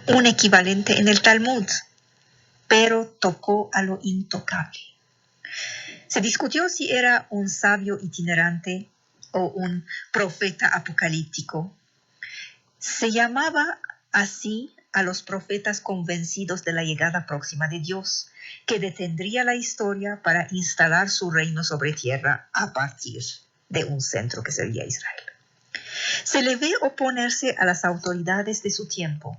un equivalente en el Talmud, pero tocó a lo intocable. Se discutió si era un sabio itinerante o un profeta apocalíptico. Se llamaba así a los profetas convencidos de la llegada próxima de Dios, que detendría la historia para instalar su reino sobre tierra a partir de un centro que sería Israel. Se le ve oponerse a las autoridades de su tiempo,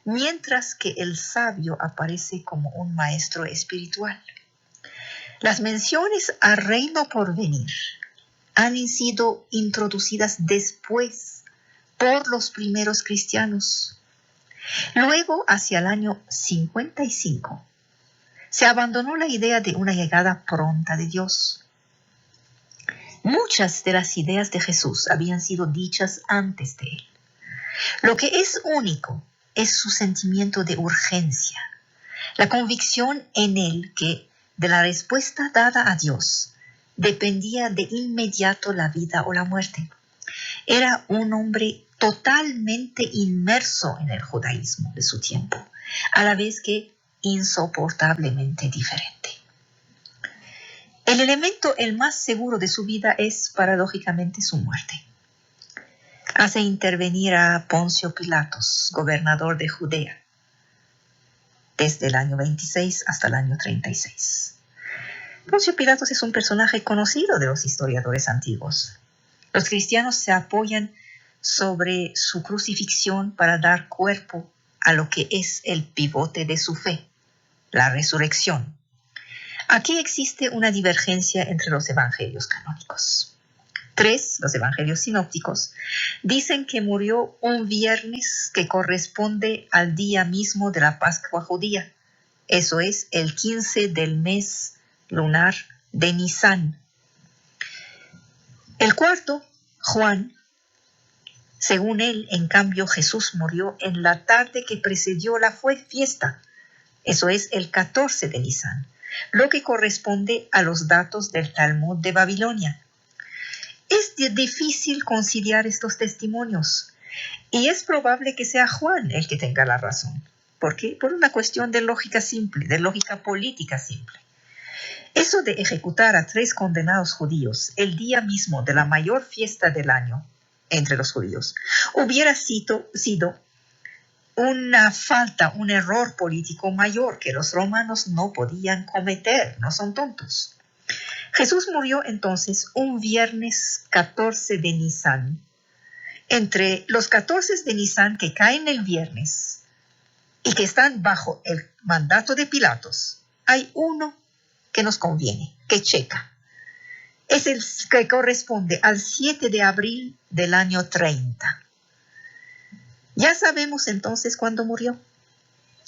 mientras que el sabio aparece como un maestro espiritual. Las menciones al reino por venir han sido introducidas después por los primeros cristianos. Luego, hacia el año 55, se abandonó la idea de una llegada pronta de Dios. Muchas de las ideas de Jesús habían sido dichas antes de él. Lo que es único es su sentimiento de urgencia, la convicción en él que de la respuesta dada a Dios dependía de inmediato la vida o la muerte. Era un hombre totalmente inmerso en el judaísmo de su tiempo, a la vez que insoportablemente diferente. El elemento el más seguro de su vida es, paradójicamente, su muerte. Hace intervenir a Poncio Pilatos, gobernador de Judea, desde el año 26 hasta el año 36. Poncio Pilatos es un personaje conocido de los historiadores antiguos. Los cristianos se apoyan sobre su crucifixión para dar cuerpo a lo que es el pivote de su fe, la resurrección. Aquí existe una divergencia entre los evangelios canónicos. 3, los evangelios sinópticos, dicen que murió un viernes que corresponde al día mismo de la Pascua judía. Eso es el 15 del mes lunar de Nisan. El cuarto, Juan, según él, en cambio, Jesús murió en la tarde que precedió la fiesta. Eso es el 14 de Nisan, lo que corresponde a los datos del Talmud de Babilonia. Es difícil conciliar estos testimonios y es probable que sea Juan el que tenga la razón. ¿Por qué? Por una cuestión de lógica simple, de lógica política simple. Eso de ejecutar a 3 condenados judíos el día mismo de la mayor fiesta del año entre los judíos hubiera sido una falta, un error político mayor que los romanos no podían cometer, no son tontos. Jesús murió entonces un viernes 14 de Nisan. Entre los 14 de Nisan que caen el viernes y que están bajo el mandato de Pilatos, hay uno que nos conviene, que checa. Es el que corresponde al 7 de abril del año 30. Ya sabemos entonces cuándo murió.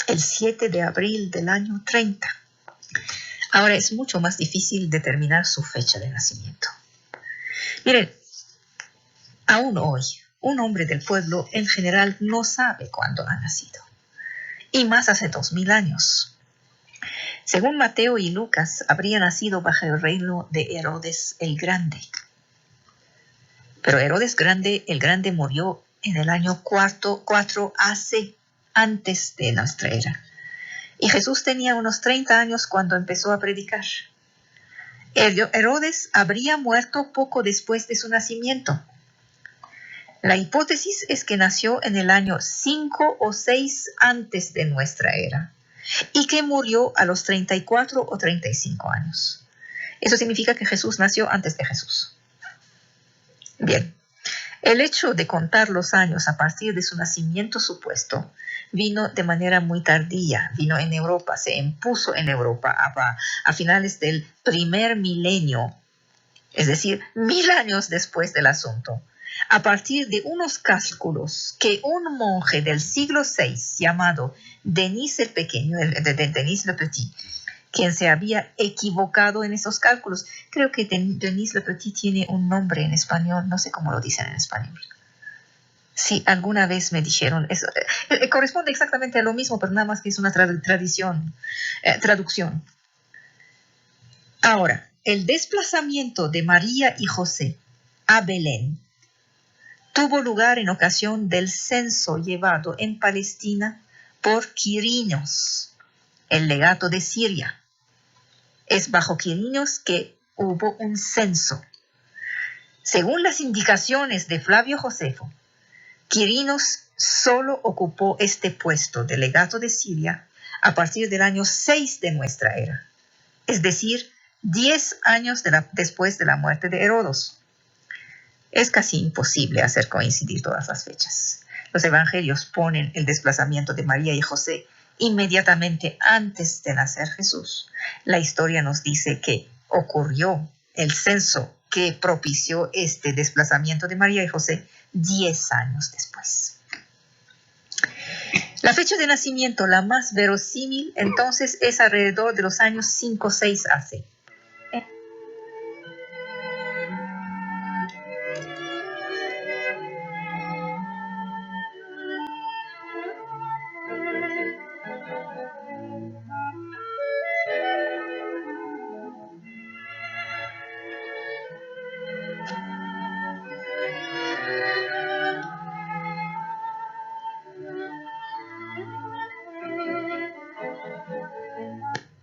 El 7 de abril del año 30. Ahora es mucho más difícil determinar su fecha de nacimiento. Miren, aún hoy, un hombre del pueblo en general no sabe cuándo ha nacido. Y más hace 2000 años. Según Mateo y Lucas, habría nacido bajo el reino de Herodes el Grande. Pero Herodes el Grande murió en el año 4 antes de nuestra era. Y Jesús tenía unos 30 años cuando empezó a predicar. Herodes habría muerto poco después de su nacimiento. La hipótesis es que nació en el año 5 o 6 antes de nuestra era y que murió a los 34 o 35 años. Eso significa que Jesús nació antes de Jesús. Bien, el hecho de contar los años a partir de su nacimiento supuesto vino de manera muy tardía, vino en Europa, se impuso en Europa a finales del primer milenio, es decir, 1000 años después del asunto, a partir de unos cálculos que un monje del siglo VI llamado Denis el Pequeño, Denis le Petit, quien se había equivocado en esos cálculos. Creo que Denis le Petit tiene un nombre en español, no sé cómo lo dicen en español. Sí, alguna vez me dijeron, eso, corresponde exactamente a lo mismo, pero nada más que es una traducción. Ahora, el desplazamiento de María y José a Belén tuvo lugar en ocasión del censo llevado en Palestina por Quirinos, el legato de Siria. Es bajo Quirinos que hubo un censo. Según las indicaciones de Flavio Josefo, Quirinos solo ocupó este puesto de legato de Siria a partir del año 6 de nuestra era, es decir, 10 años después de la muerte de Herodos. Es casi imposible hacer coincidir todas las fechas. Los evangelios ponen el desplazamiento de María y José inmediatamente antes de nacer Jesús. La historia nos dice que ocurrió el censo que propició este desplazamiento de María y José 10 años después. La fecha de nacimiento, la más verosímil, entonces, es alrededor de los años 5 o 6 AC.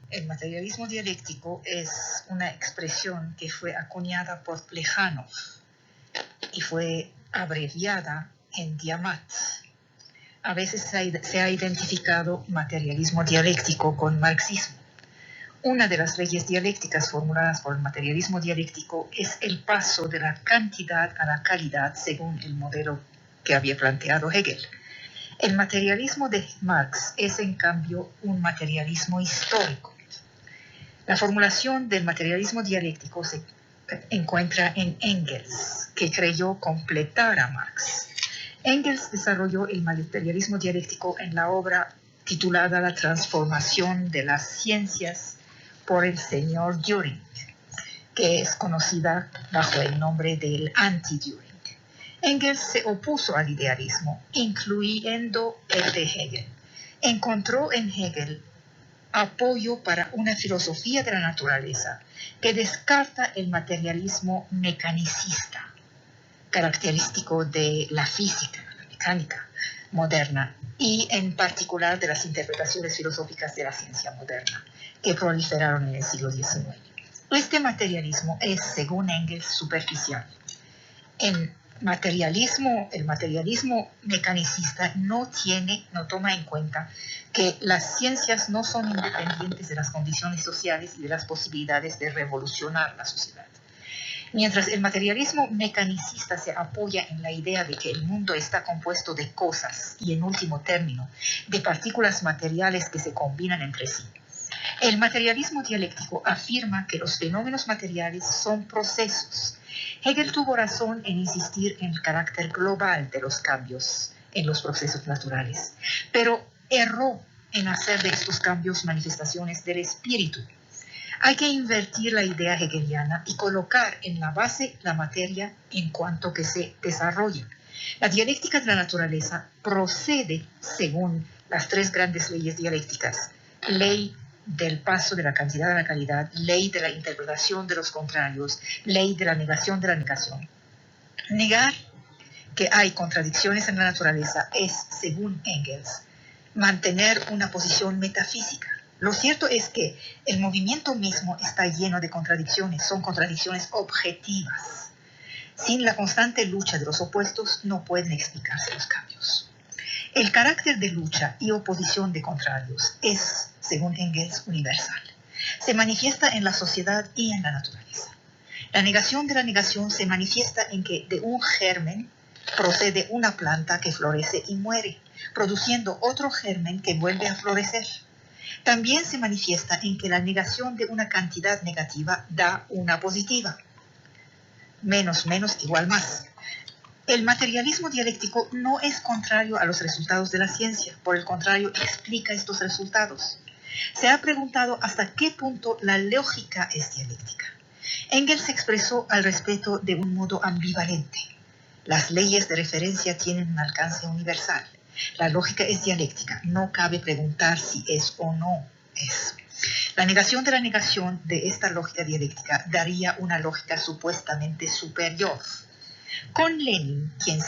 El materialismo dialéctico es una expresión que fue acuñada por Plejánov y fue abreviada en Diamat. A veces se ha identificado materialismo dialéctico con marxismo. Una de las leyes dialécticas formuladas por el materialismo dialéctico es el paso de la cantidad a la calidad según el modelo que había planteado Hegel. El materialismo de Marx es, en cambio, un materialismo histórico. La formulación del materialismo dialéctico se encuentra en Engels, que creyó completar a Marx. Engels desarrolló el materialismo dialéctico en la obra titulada La transformación de las ciencias por el señor Düring, que es conocida bajo el nombre del anti-Düring. Engels se opuso al idealismo, incluyendo el de Hegel. Encontró en Hegel apoyo para una filosofía de la naturaleza que descarta el materialismo mecanicista, característico de la física, la mecánica moderna, y en particular de las interpretaciones filosóficas de la ciencia moderna, que proliferaron en el siglo XIX. Este materialismo es, según Engels, superficial. El materialismo mecanicista no toma en cuenta que las ciencias no son independientes de las condiciones sociales y de las posibilidades de revolucionar la sociedad. Mientras el materialismo mecanicista se apoya en la idea de que el mundo está compuesto de cosas y, en último término, de partículas materiales que se combinan entre sí. El materialismo dialéctico afirma que los fenómenos materiales son procesos. Hegel tuvo razón en insistir en el carácter global de los cambios en los procesos naturales, pero erró en hacer de estos cambios manifestaciones del espíritu. Hay que invertir la idea hegeliana y colocar en la base la materia en cuanto que se desarrolla. La dialéctica de la naturaleza procede según las tres grandes leyes dialécticas: ley del paso de la cantidad a la calidad, ley de la interpretación de los contrarios, ley de la negación de la negación. Negar que hay contradicciones en la naturaleza es, según Engels, mantener una posición metafísica. Lo cierto es que el movimiento mismo está lleno de contradicciones, son contradicciones objetivas. Sin la constante lucha de los opuestos no pueden explicarse los cambios. El carácter de lucha y oposición de contrarios es, según Engels, universal. Se manifiesta en la sociedad y en la naturaleza. La negación de la negación se manifiesta en que de un germen procede una planta que florece y muere, produciendo otro germen que vuelve a florecer. También se manifiesta en que la negación de una cantidad negativa da una positiva. Menos, igual más. El materialismo dialéctico no es contrario a los resultados de la ciencia, por el contrario, explica estos resultados. Se ha preguntado hasta qué punto la lógica es dialéctica. Engels se expresó al respecto de un modo ambivalente. Las leyes de referencia tienen un alcance universal. La lógica es dialéctica, no cabe preguntar si es o no es. La negación de la negación de esta lógica dialéctica daría una lógica supuestamente superior. Con Lenin, quien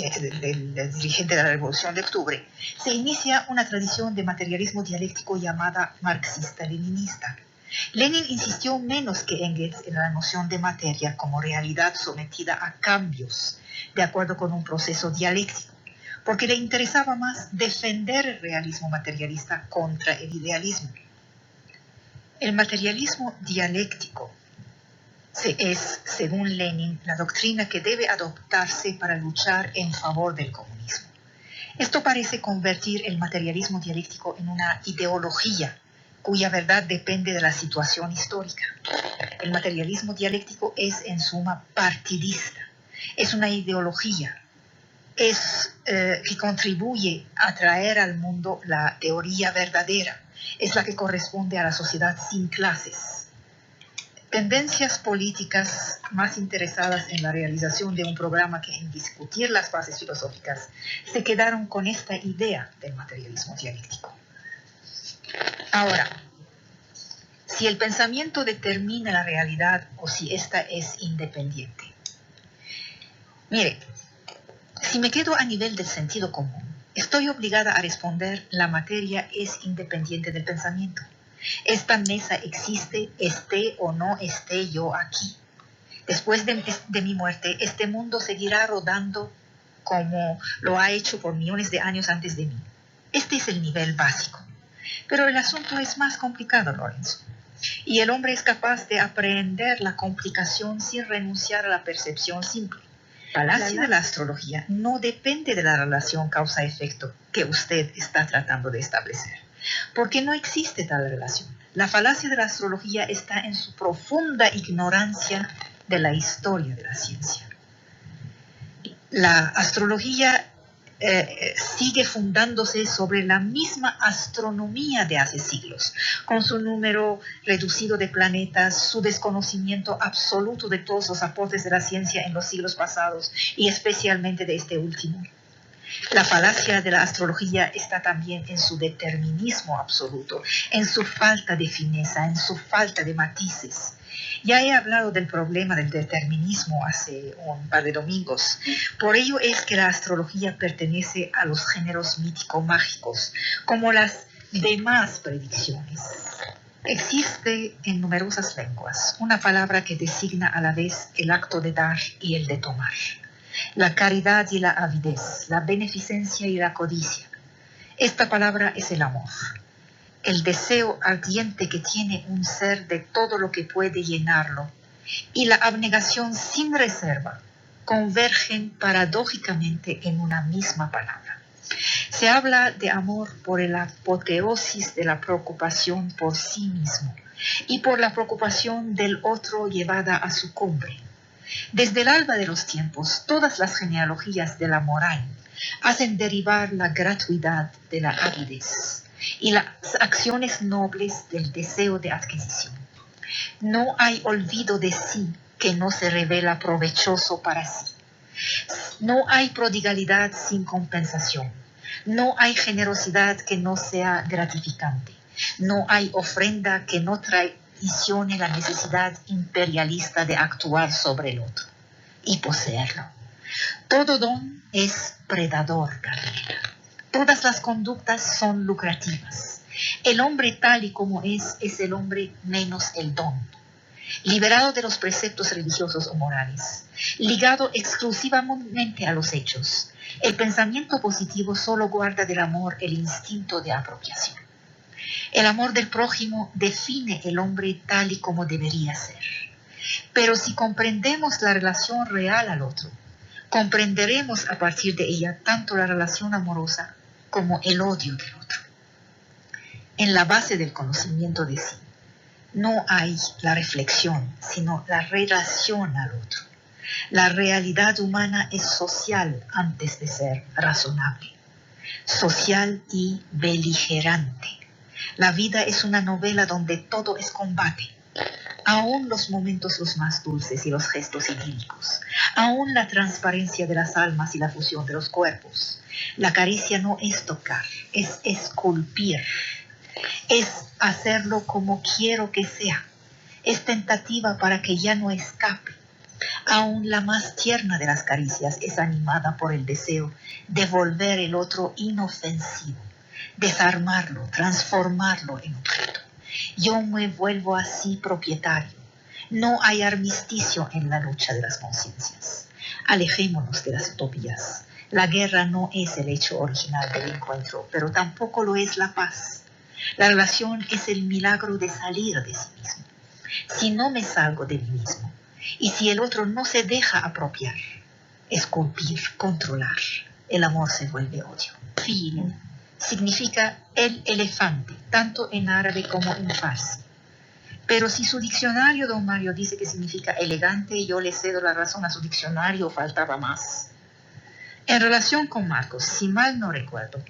del dirigente de la Revolución de Octubre, se inicia una tradición de materialismo dialéctico llamada marxista-leninista. Lenin insistió menos que Engels en la noción de materia como realidad sometida a cambios de acuerdo con un proceso dialéctico, porque le interesaba más defender el realismo materialista contra el idealismo. El materialismo dialéctico es, según Lenin, la doctrina que debe adoptarse para luchar en favor del comunismo. Esto parece convertir el materialismo dialéctico en una ideología cuya verdad depende de la situación histórica. El materialismo dialéctico es, en suma, partidista. Es una ideología. Que contribuye a traer al mundo la teoría verdadera. Es la que corresponde a la sociedad sin clases. Tendencias políticas más interesadas en la realización de un programa que en discutir las bases filosóficas se quedaron con esta idea del materialismo dialéctico. Ahora, si el pensamiento determina la realidad o si ésta es independiente. Mire, si me quedo a nivel del sentido común, estoy obligada a responder: la materia es independiente del pensamiento. Esta mesa existe, esté o no esté yo aquí. Después de mi muerte, este mundo seguirá rodando como lo ha hecho por millones de años antes de mí. Este es el nivel básico. Pero el asunto es más complicado, Lorenzo. Y el hombre es capaz de aprender la complicación sin renunciar a la percepción simple. La falacia de la astrología no depende de la relación causa-efecto que usted está tratando de establecer, porque no existe tal relación. La falacia de la astrología está en su profunda ignorancia de la historia de la ciencia. La astrología sigue fundándose sobre la misma astronomía de hace siglos, con su número reducido de planetas, su desconocimiento absoluto de todos los aportes de la ciencia en los siglos pasados y especialmente de este último. La falacia de la astrología está también en su determinismo absoluto, en su falta de fineza, en su falta de matices. Ya he hablado del problema del determinismo hace un par de domingos. Por ello es que la astrología pertenece a los géneros mítico-mágicos, como las demás predicciones. Existe en numerosas lenguas una palabra que designa a la vez el acto de dar y el de tomar, la caridad y la avidez, la beneficencia y la codicia. Esta palabra es el amor. El deseo ardiente que tiene un ser de todo lo que puede llenarlo y la abnegación sin reserva convergen paradójicamente en una misma palabra. Se habla de amor por la apoteosis de la preocupación por sí mismo y por la preocupación del otro llevada a su cumbre. Desde el alba de los tiempos, todas las genealogías de la moral hacen derivar la gratuidad de la avidez y las acciones nobles del deseo de adquisición. No hay olvido de sí que no se revela provechoso para sí. No hay prodigalidad sin compensación. No hay generosidad que no sea gratificante. No hay ofrenda que no traicione la necesidad imperialista de actuar sobre el otro y poseerlo. Todo don es predador, Carolina. Todas las conductas son lucrativas. El hombre tal y como es el hombre menos el don. Liberado de los preceptos religiosos o morales, ligado exclusivamente a los hechos, el pensamiento positivo solo guarda del amor el instinto de apropiación. El amor del prójimo define el hombre tal y como debería ser. Pero si comprendemos la relación real al otro, comprenderemos a partir de ella tanto la relación amorosa como el odio del otro. En la base del conocimiento de sí, no hay la reflexión, sino la relación al otro. La realidad humana es social antes de ser razonable, social y beligerante. La vida es una novela donde todo es combate, aún los momentos los más dulces y los gestos idílicos, aún la transparencia de las almas y la fusión de los cuerpos. La caricia no es tocar, es esculpir. Es hacerlo como quiero que sea. Es tentativa para que ya no escape. Aún la más tierna de las caricias es animada por el deseo de volver el otro inofensivo, desarmarlo, transformarlo en objeto. Yo me vuelvo así propietario. No hay armisticio en la lucha de las conciencias. Alejémonos de las utopías. La guerra no es el hecho original del encuentro, pero tampoco lo es la paz. La relación es el milagro de salir de sí mismo. Si no me salgo de mí mismo, y si el otro no se deja apropiar, esculpir, controlar, el amor se vuelve odio. Fil significa el elefante, tanto en árabe como en farsi. Pero si su diccionario, don Mario, dice que significa elegante, yo le cedo la razón a su diccionario, faltaba más. En relación con Marcos, si mal no recuerdo,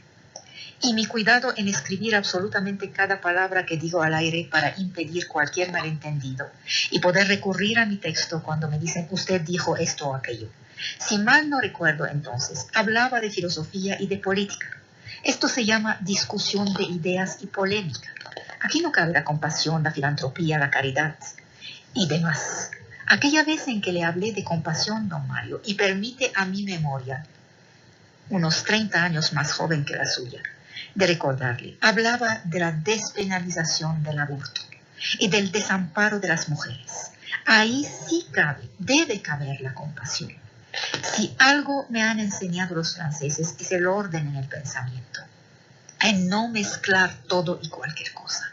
y mi cuidado en escribir absolutamente cada palabra que digo al aire para impedir cualquier malentendido y poder recurrir a mi texto cuando me dicen usted dijo esto o aquello. Si mal no recuerdo entonces, hablaba de filosofía y de política. Esto se llama discusión de ideas y polémica. Aquí no cabe la compasión, la filantropía, la caridad y demás. Aquella vez en que le hablé de compasión, don Mario, y permite a mi memoria, unos 30 años más joven que la suya, de recordarle, hablaba de la despenalización del aborto y del desamparo de las mujeres. Ahí sí cabe, debe caber la compasión. Si algo me han enseñado los franceses es el orden en el pensamiento, en no mezclar todo y cualquier cosa.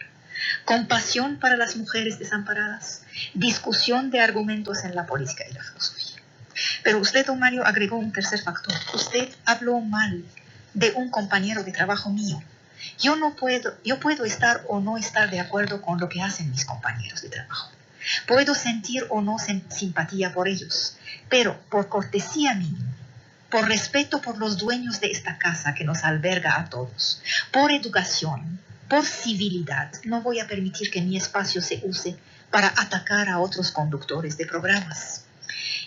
Compasión para las mujeres desamparadas, discusión de argumentos en la política y la filosofía. Pero usted, don Mario, agregó un tercer factor. Usted habló mal de un compañero de trabajo mío. Yo puedo estar o no estar de acuerdo con lo que hacen mis compañeros de trabajo. Puedo sentir o no simpatía por ellos, pero por cortesía mínima, por respeto por los dueños de esta casa que nos alberga a todos, por educación, por civilidad, no voy a permitir que mi espacio se use para atacar a otros conductores de programas.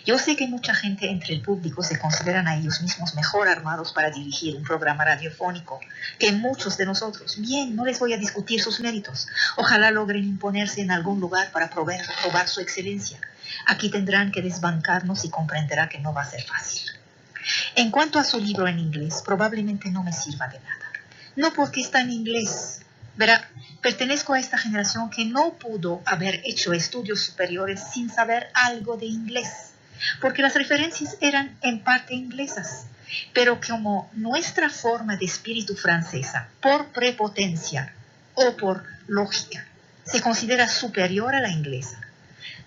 Yo sé que mucha gente entre el público se consideran a ellos mismos mejor armados para dirigir un programa radiofónico que muchos de nosotros. Bien, no les voy a discutir sus méritos. Ojalá logren imponerse en algún lugar para probar su excelencia. Aquí tendrán que desbancarnos y comprenderá que no va a ser fácil. En cuanto a su libro en inglés, probablemente no me sirva de nada. No porque está en inglés. Verá, pertenezco a esta generación que no pudo haber hecho estudios superiores sin saber algo de inglés, porque las referencias eran en parte inglesas, pero como nuestra forma de espíritu francesa, por prepotencia o por lógica, se considera superior a la inglesa,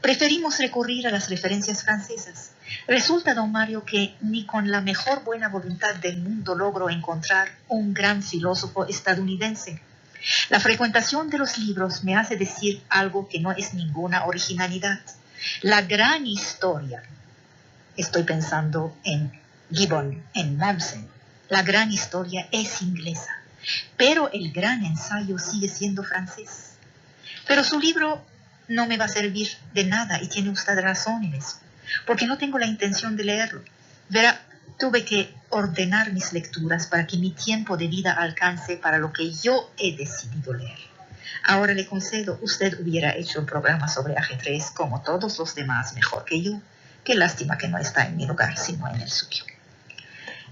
preferimos recurrir a las referencias francesas. Resulta, don Mario, que ni con la mejor buena voluntad del mundo logro encontrar un gran filósofo estadounidense. La frecuentación de los libros me hace decir algo que no es ninguna originalidad. La gran historia, estoy pensando en Gibbon, en Mommsen, la gran historia es inglesa, pero el gran ensayo sigue siendo francés. Pero su libro no me va a servir de nada y tiene usted razón en eso, porque no tengo la intención de leerlo. Verá, tuve que ordenar mis lecturas para que mi tiempo de vida alcance para lo que yo he decidido leer. Ahora le concedo, usted hubiera hecho un programa sobre ajedrez como todos los demás mejor que yo. Qué lástima que no está en mi lugar, sino en el suyo.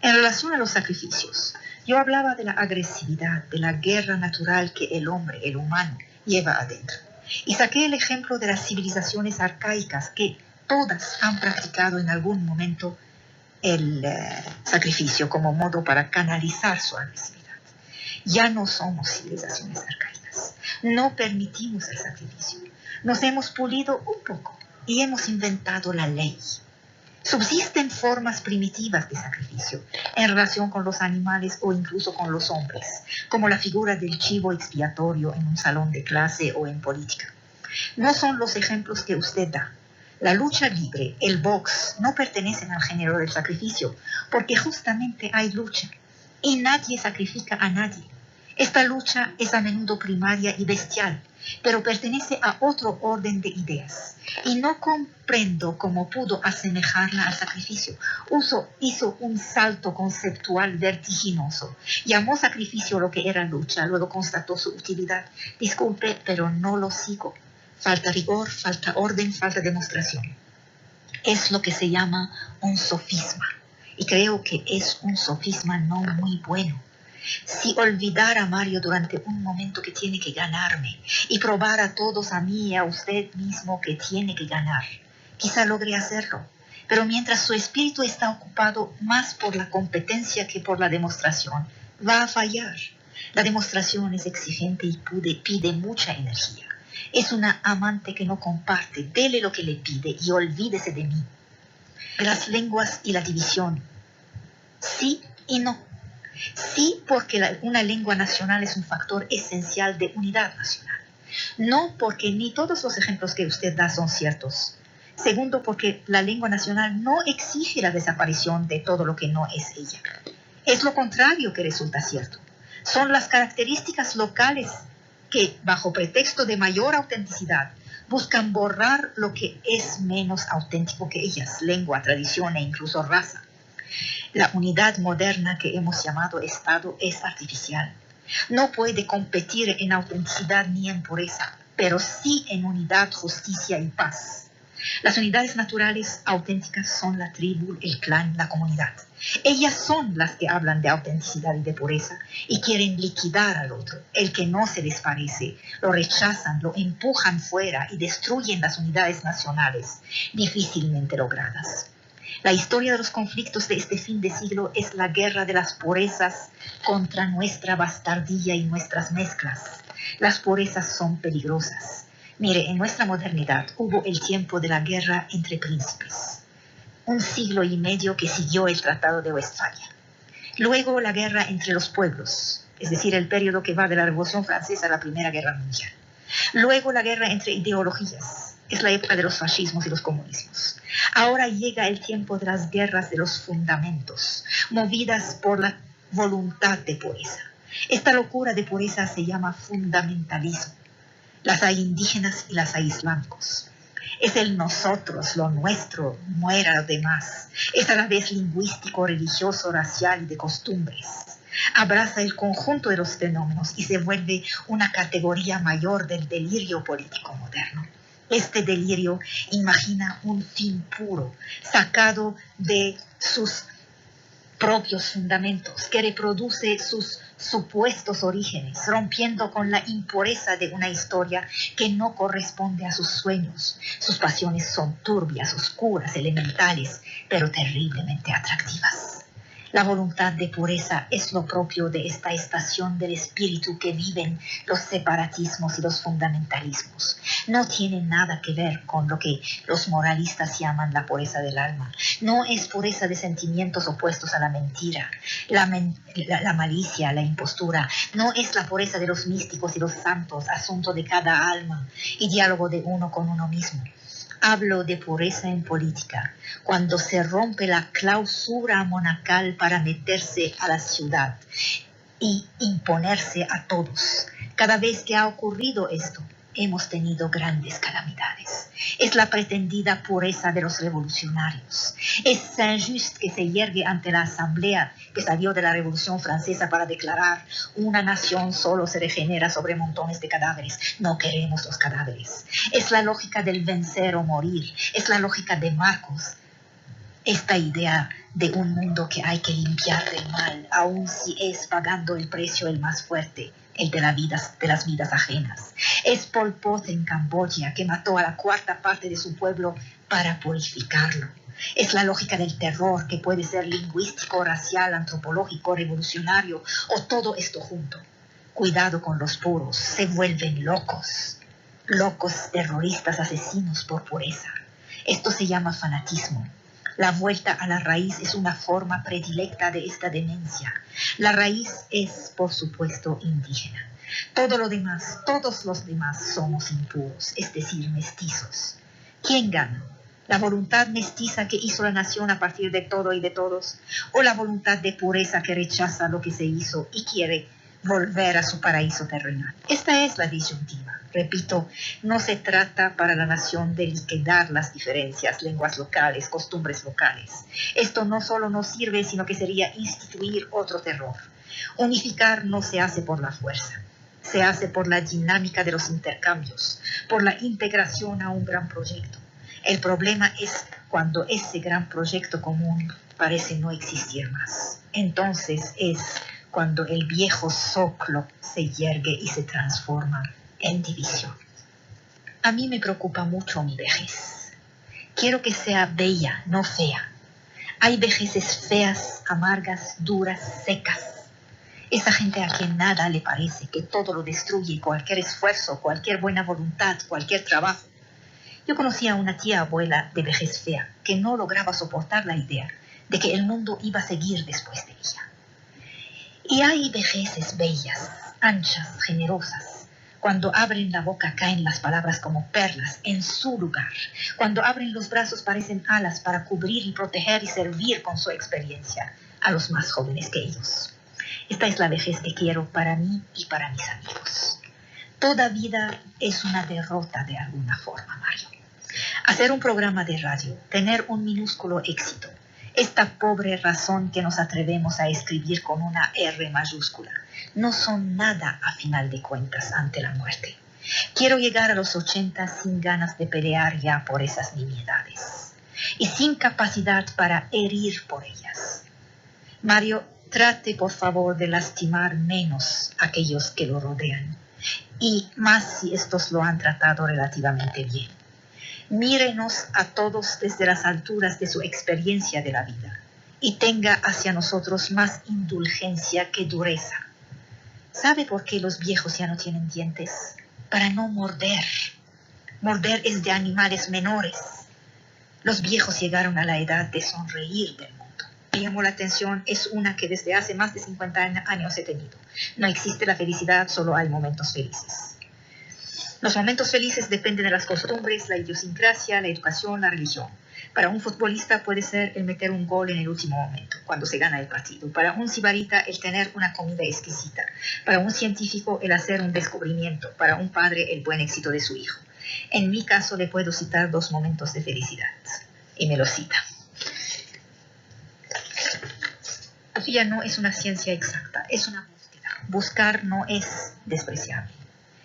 En relación a los sacrificios, yo hablaba de la agresividad, de la guerra natural que el hombre, el humano, lleva adentro. Y saqué el ejemplo de las civilizaciones arcaicas que todas han practicado en algún momento el sacrificio como modo para canalizar su agresividad. Ya no somos civilizaciones arcaicas. No permitimos el sacrificio. Nos hemos pulido un poco y hemos inventado la ley. Subsisten formas primitivas de sacrificio en relación con los animales o incluso con los hombres, como la figura del chivo expiatorio en un salón de clase o en política. No son los ejemplos que usted da. La lucha libre, el box, no pertenecen al género del sacrificio, porque justamente hay lucha y nadie sacrifica a nadie. Esta lucha es a menudo primaria y bestial, pero pertenece a otro orden de ideas. Y no comprendo cómo pudo asemejarla al sacrificio. Hizo un salto conceptual vertiginoso. Llamó sacrificio lo que era lucha, luego constató su utilidad. Disculpe, pero no lo sigo. Falta rigor, falta orden, falta demostración. es lo que se llama un sofisma. Y creo que es un sofisma no muy bueno. Si olvidara Mario durante un momento que tiene que ganarme y probar a todos, a mí y a usted mismo que tiene que ganar, quizá logre hacerlo. Pero mientras su espíritu está ocupado más por la competencia que por la demostración, va a fallar. La demostración es exigente y pide mucha energía. Es una amante que no comparte. Dele lo que le pide y olvídese de mí. De las lenguas y la división. Sí y no. Sí, porque una lengua nacional es un factor esencial de unidad nacional. No, porque ni todos los ejemplos que usted da son ciertos. Segundo, porque la lengua nacional no exige la desaparición de todo lo que no es ella. Es lo contrario que resulta cierto. Son las características locales que, bajo pretexto de mayor autenticidad, buscan borrar lo que es menos auténtico que ellas, lengua, tradición e incluso raza. La unidad moderna que hemos llamado Estado es artificial. No puede competir en autenticidad ni en pureza, pero sí en unidad, justicia y paz. Las unidades naturales auténticas son la tribu, el clan, la comunidad. Ellas son las que hablan de autenticidad y de pureza y quieren liquidar al otro. El que no se les parece, lo rechazan, lo empujan fuera y destruyen las unidades nacionales difícilmente logradas. La historia de los conflictos de este fin de siglo es la guerra de las purezas contra nuestra bastardía y nuestras mezclas. Las purezas son peligrosas. Mire, en nuestra modernidad hubo el tiempo de la guerra entre príncipes, 1 siglo y medio que siguió el Tratado de Westfalia. Luego la guerra entre los pueblos, es decir, el periodo que va de la Revolución Francesa a la Primera Guerra Mundial. Luego la guerra entre ideologías, es la época de los fascismos y los comunismos. Ahora llega el tiempo de las guerras de los fundamentos, movidas por la voluntad de pureza. Esta locura de pureza se llama fundamentalismo. Las hay indígenas y las hay islámicos. Es el nosotros, lo nuestro, muera lo demás. Es a la vez lingüístico, religioso, racial y de costumbres. Abraza el conjunto de los fenómenos y se vuelve una categoría mayor del delirio político moderno. Este delirio imagina un fin puro, sacado de sus propios fundamentos, que reproduce sus supuestos orígenes, rompiendo con la impureza de una historia que no corresponde a sus sueños. Sus pasiones son turbias, oscuras, elementales, pero terriblemente atractivas. La voluntad de pureza es lo propio de esta estación del espíritu que viven los separatismos y los fundamentalismos. No tiene nada que ver con lo que los moralistas llaman la pureza del alma. No es pureza de sentimientos opuestos a la mentira, la malicia, la impostura. No es la pureza de los místicos y los santos, asunto de cada alma y diálogo de uno con uno mismo. Hablo de pureza en política, cuando se rompe la clausura monacal para meterse a la ciudad y imponerse a todos. Cada vez que ha ocurrido esto, hemos tenido grandes calamidades. Es la pretendida pureza de los revolucionarios. Es Saint-Just que se yergue ante la asamblea que salió de la Revolución Francesa para declarar: una nación solo se regenera sobre montones de cadáveres. No queremos los cadáveres. Es la lógica del vencer o morir. Es la lógica de Marcos. Esta idea de un mundo que hay que limpiar del mal, aun si es pagando el precio el más fuerte, el de las vidas ajenas. Es Pol Pot en Camboya, que mató a la 1/4 parte de su pueblo para purificarlo. Es la lógica del terror, que puede ser lingüístico, racial, antropológico, revolucionario o todo esto junto. Cuidado con los puros, se vuelven locos. Locos, terroristas, asesinos por pureza. Esto se llama fanatismo. La vuelta a la raíz es una forma predilecta de esta demencia. La raíz es, por supuesto, indígena. Todo lo demás, todos los demás somos impuros, es decir, mestizos. ¿Quién gana? ¿La voluntad mestiza que hizo la nación a partir de todo y de todos? ¿O la voluntad de pureza que rechaza lo que se hizo y quiere volver a su paraíso terrenal? Esta es la disyuntiva. Repito, no se trata para la nación de liquidar las diferencias, lenguas locales, costumbres locales. Esto no solo no sirve, sino que sería instituir otro terror. Unificar no se hace por la fuerza, se hace por la dinámica de los intercambios, por la integración a un gran proyecto. El problema es cuando ese gran proyecto común parece no existir más. Entonces es cuando el viejo zoclo se yergue y se transforma en división. A mí me preocupa mucho mi vejez. Quiero que sea bella, no fea. Hay vejeces feas, amargas, duras, secas. Esa gente a quien nada le parece, que todo lo destruye, cualquier esfuerzo, cualquier buena voluntad, cualquier trabajo. Yo conocía a una tía abuela de vejez fea que no lograba soportar la idea de que el mundo iba a seguir después de ella. Y hay vejeces bellas, anchas, generosas. Cuando abren la boca caen las palabras como perlas en su lugar. Cuando abren los brazos parecen alas para cubrir y proteger y servir con su experiencia a los más jóvenes que ellos. Esta es la vejez que quiero para mí y para mis amigos. Toda vida es una derrota de alguna forma, Mario. Hacer un programa de radio, tener un minúsculo éxito, esta pobre razón que nos atrevemos a escribir con una R mayúscula, no son nada a final de cuentas ante la muerte. Quiero llegar a los 80 sin ganas de pelear ya por esas nimiedades y sin capacidad para herir por ellas. Mario, trate por favor de lastimar menos a aquellos que lo rodean y más si estos lo han tratado relativamente bien. Mírenos a todos desde las alturas de su experiencia de la vida y tenga hacia nosotros más indulgencia que dureza. ¿Sabe por qué los viejos ya no tienen dientes? Para no morder. Morder es de animales menores. Los viejos llegaron a la edad de sonreír del mundo. Me llamó la atención, es una que desde hace más de 50 años he tenido. No existe la felicidad, solo hay momentos felices. Los momentos felices dependen de las costumbres, la idiosincrasia, la educación, la religión. Para un futbolista puede ser el meter un gol en el último momento, cuando se gana el partido. Para un sibarita, el tener una comida exquisita. Para un científico, el hacer un descubrimiento. Para un padre, el buen éxito de su hijo. En mi caso, le puedo citar 2 momentos de felicidad. Y me lo cita. La filosofía no es una ciencia exacta, es una búsqueda. Buscar no es despreciable.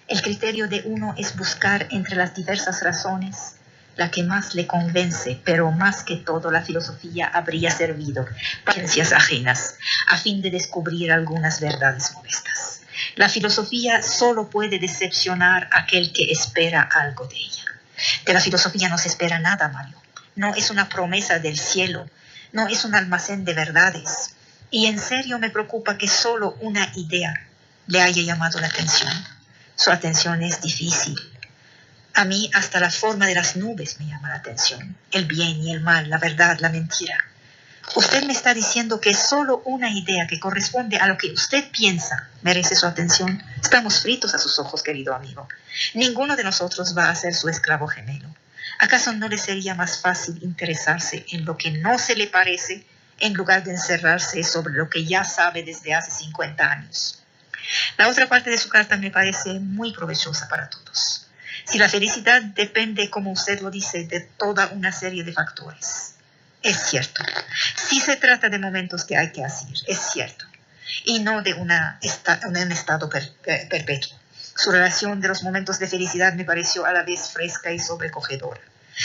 El criterio de uno es buscar entre las diversas razones la que más le convence, pero más que todo la filosofía habría servido para ciencias ajenas, a fin de descubrir algunas verdades modestas. La filosofía solo puede decepcionar a aquel que espera algo de ella. De la filosofía no se espera nada, Mario. No es una promesa del cielo, no es un almacén de verdades. Y en serio me preocupa que solo una idea le haya llamado la atención. Su atención es difícil. A mí hasta la forma de las nubes me llama la atención. El bien y el mal, la verdad, la mentira. Usted me está diciendo que solo una idea que corresponde a lo que usted piensa merece su atención. Estamos fritos a sus ojos, querido amigo. Ninguno de nosotros va a ser su esclavo gemelo. ¿Acaso no le sería más fácil interesarse en lo que no se le parece en lugar de encerrarse sobre lo que ya sabe desde hace 50 años? La otra parte de su carta me parece muy provechosa para todos. Si la felicidad depende, como usted lo dice, de toda una serie de factores, es cierto. Si se trata de momentos que hay que hacer, es cierto. Y no de un estado perpetuo. Su relación de los momentos de felicidad me pareció a la vez fresca y sobrecogedora.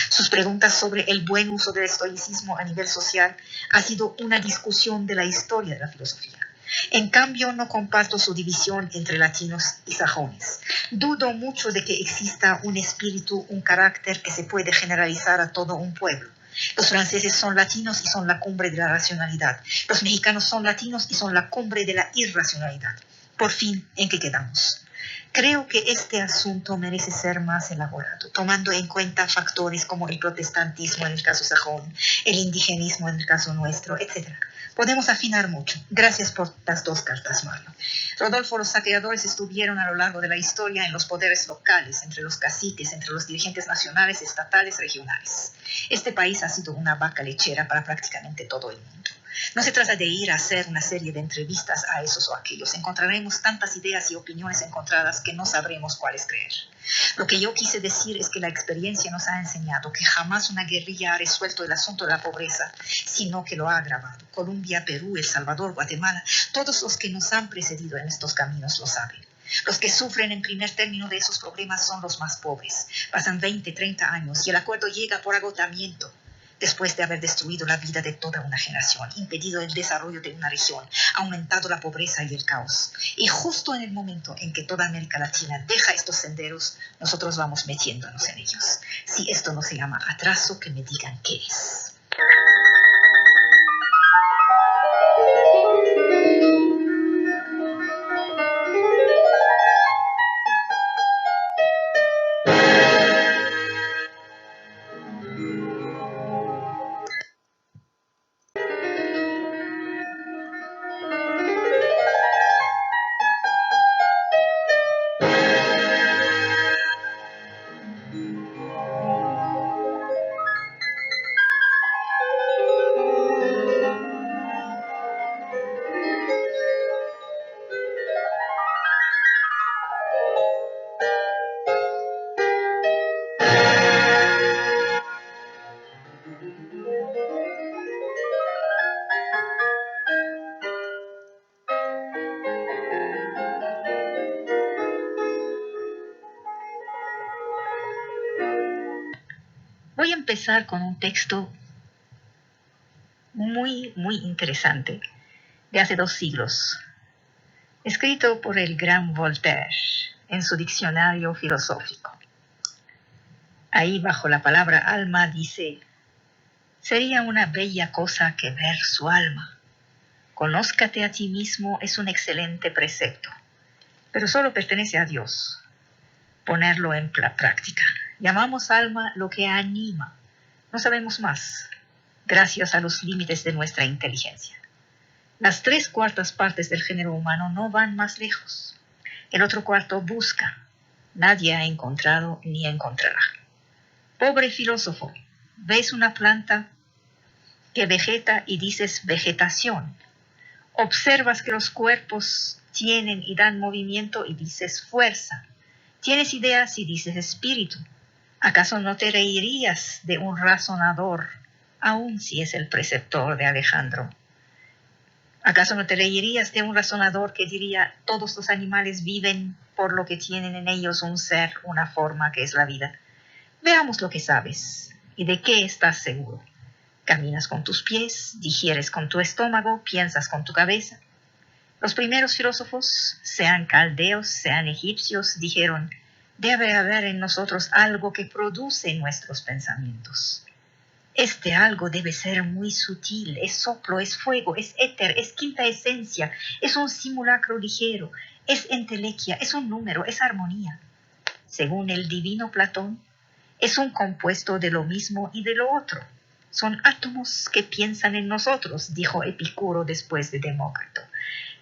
Sus preguntas sobre el buen uso del estoicismo a nivel social ha sido una discusión de la historia de la filosofía. En cambio, no comparto su división entre latinos y sajones. Dudo mucho de que exista un espíritu, un carácter que se puede generalizar a todo un pueblo. Los franceses son latinos y son la cumbre de la racionalidad. Los mexicanos son latinos y son la cumbre de la irracionalidad. Por fin, ¿en qué quedamos? Creo que este asunto merece ser más elaborado, tomando en cuenta factores como el protestantismo en el caso sajón, el indigenismo en el caso nuestro, etc. Podemos afinar mucho. Gracias por las 2 cartas, Mario. Rodolfo, los saqueadores estuvieron a lo largo de la historia en los poderes locales, entre los caciques, entre los dirigentes nacionales, estatales, regionales. Este país ha sido una vaca lechera para prácticamente todo el mundo. No se trata de ir a hacer una serie de entrevistas a esos o aquellos. Encontraremos tantas ideas y opiniones encontradas que no sabremos cuáles creer. Lo que yo quise decir es que la experiencia nos ha enseñado que jamás una guerrilla ha resuelto el asunto de la pobreza, sino que lo ha agravado. Colombia, Perú, El Salvador, Guatemala, todos los que nos han precedido en estos caminos lo saben. Los que sufren en primer término de esos problemas son los más pobres. Pasan 20, 30 años y el acuerdo llega por agotamiento, después de haber destruido la vida de toda una generación, impedido el desarrollo de una región, aumentado la pobreza y el caos. Y justo en el momento en que toda América Latina deja estos senderos, nosotros vamos metiéndonos en ellos. Si esto no se llama atraso, que me digan qué es. Voy a empezar con un texto muy interesante de hace 2 siglos, escrito por el gran Voltaire en su diccionario filosófico. Ahí bajo la palabra alma dice: sería una bella cosa que ver su alma. Conózcate a ti mismo es un excelente precepto, pero solo pertenece a Dios ponerlo en práctica. Llamamos alma lo que anima. No sabemos más, gracias a los límites de nuestra inteligencia. Las 3/4 partes del género humano no van más lejos. El otro cuarto busca. Nadie ha encontrado ni encontrará. Pobre filósofo, ves una planta que vegeta y dices vegetación. Observas que los cuerpos tienen y dan movimiento y dices fuerza. Tienes ideas y dices espíritu. ¿Acaso no te reirías de un razonador, aun si es el preceptor de Alejandro? ¿Acaso no te reirías de un razonador que diría: todos los animales viven por lo que tienen en ellos un ser, una forma que es la vida? Veamos lo que sabes y de qué estás seguro. Caminas con tus pies, digieres con tu estómago, piensas con tu cabeza. Los primeros filósofos, sean caldeos, sean egipcios, dijeron: debe haber en nosotros algo que produce nuestros pensamientos. Este algo debe ser muy sutil, es soplo, es fuego, es éter, es quinta esencia, es un simulacro ligero, es entelequia, es un número, es armonía. Según el divino Platón, es un compuesto de lo mismo y de lo otro. Son átomos que piensan en nosotros, dijo Epicuro después de Demócrito.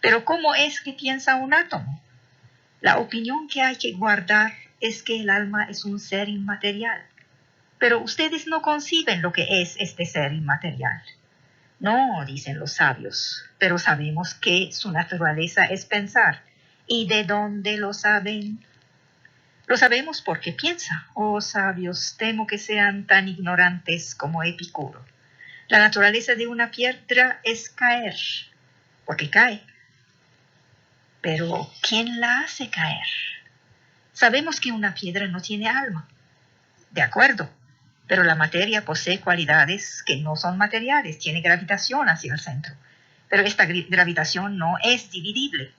Pero ¿cómo es que piensa un átomo? La opinión que hay que guardar es que el alma es un ser inmaterial. Pero ustedes no conciben lo que es este ser inmaterial. No, dicen los sabios, pero sabemos que su naturaleza es pensar. ¿Y de dónde lo saben? Lo sabemos porque piensa. Oh sabios, temo que sean tan ignorantes como Epicuro. La naturaleza de una piedra es caer, porque cae. Pero ¿quién la hace caer? Sabemos que una piedra no tiene alma. De acuerdo, pero la materia posee cualidades que no son materiales, tiene gravitación hacia el centro. Pero esta gravitación no es dividible.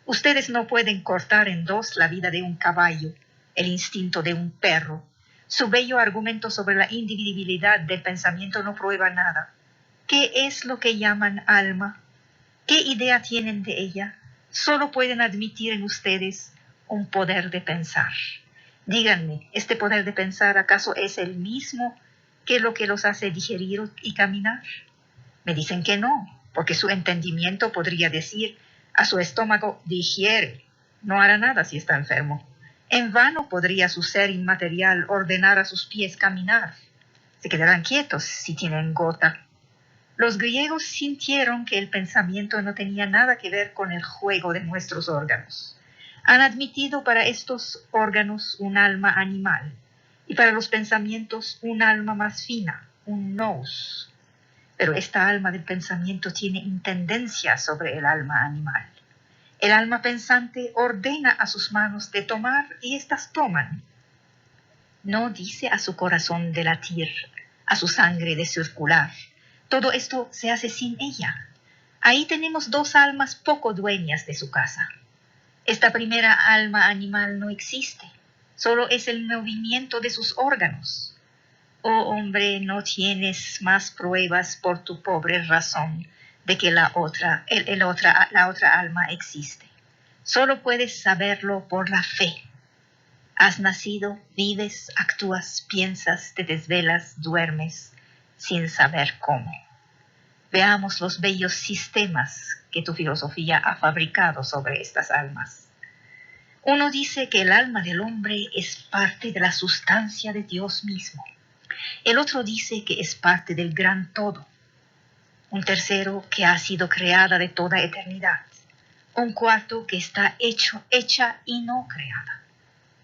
Ustedes no pueden cortar en 2 la vida de un caballo, el instinto de un perro. Su bello argumento sobre la indivisibilidad del pensamiento no prueba nada. ¿Qué es lo que llaman alma? ¿Qué idea tienen de ella? Solo pueden admitir en ustedes un poder de pensar. Díganme, ¿este poder de pensar acaso es el mismo que lo que los hace digerir y caminar? Me dicen que no, porque su entendimiento podría decir a su estómago: digiere, no hará nada si está enfermo. En vano podría su ser inmaterial ordenar a sus pies caminar. Se quedarán quietos si tienen gota. Los griegos sintieron que el pensamiento no tenía nada que ver con el juego de nuestros órganos. Han admitido para estos órganos un alma animal y para los pensamientos un alma más fina, un nous. Pero esta alma del pensamiento tiene intendencia sobre el alma animal. El alma pensante ordena a sus manos de tomar y éstas toman. No dice a su corazón de latir, a su sangre de circular. Todo esto se hace sin ella. Ahí tenemos dos almas poco dueñas de su casa. Esta primera alma animal no existe, solo es el movimiento de sus órganos. Oh hombre, no tienes más pruebas por tu pobre razón de que la otra alma existe. Solo puedes saberlo por la fe. Has nacido, vives, actúas, piensas, te desvelas, duermes, sin saber cómo. Veamos los bellos sistemas que tu filosofía ha fabricado sobre estas almas. Uno dice que el alma del hombre es parte de la sustancia de Dios mismo. El otro dice que es parte del gran todo. Un tercero que ha sido creada de toda eternidad. Un cuarto que está hecha y no creada.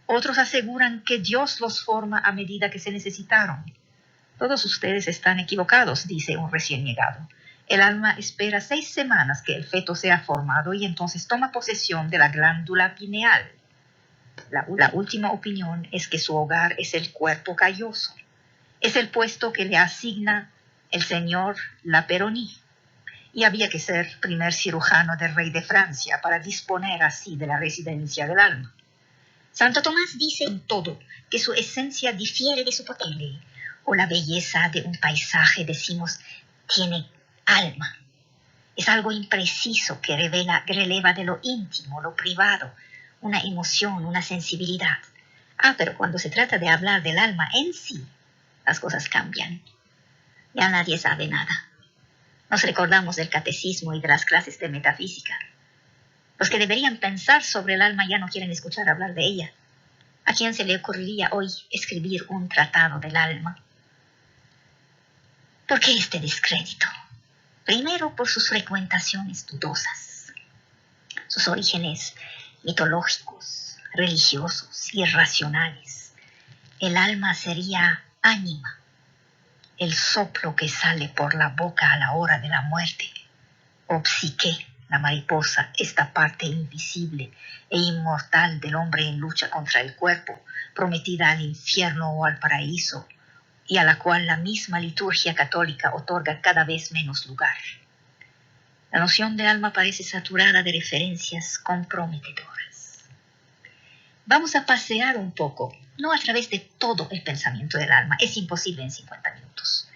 Otros aseguran que Dios los forma a medida que se necesitaron. Todos ustedes están equivocados, dice un recién llegado. El alma espera 6 semanas que el feto sea formado y entonces toma posesión de la glándula pineal. La última opinión es que su hogar es el cuerpo calloso. Es el puesto que le asigna el señor Laperonie. Y había que ser primer cirujano del rey de Francia para disponer así de la residencia del alma. Santo Tomás dice en todo que su esencia difiere de su potencia, o la belleza de un paisaje, decimos, tiene alma. Es algo impreciso que releva de lo íntimo, lo privado, una emoción, una sensibilidad. Pero cuando se trata de hablar del alma en sí, las cosas cambian. Ya nadie sabe nada. Nos recordamos del catecismo y de las clases de metafísica. Los que deberían pensar sobre el alma ya no quieren escuchar hablar de ella. ¿A quién se le ocurriría hoy escribir un tratado del alma? ¿Por qué este descrédito? Primero, por sus frecuentaciones dudosas, sus orígenes mitológicos, religiosos, irracionales. El alma sería ánima, el soplo que sale por la boca a la hora de la muerte, o psique, la mariposa, esta parte invisible e inmortal del hombre en lucha contra el cuerpo, prometida al infierno o al paraíso, y a la cual la misma liturgia católica otorga cada vez menos lugar. La noción de alma parece saturada de referencias comprometedoras. Vamos a pasear un poco, no a través de todo el pensamiento del alma, es imposible en 50 minutos,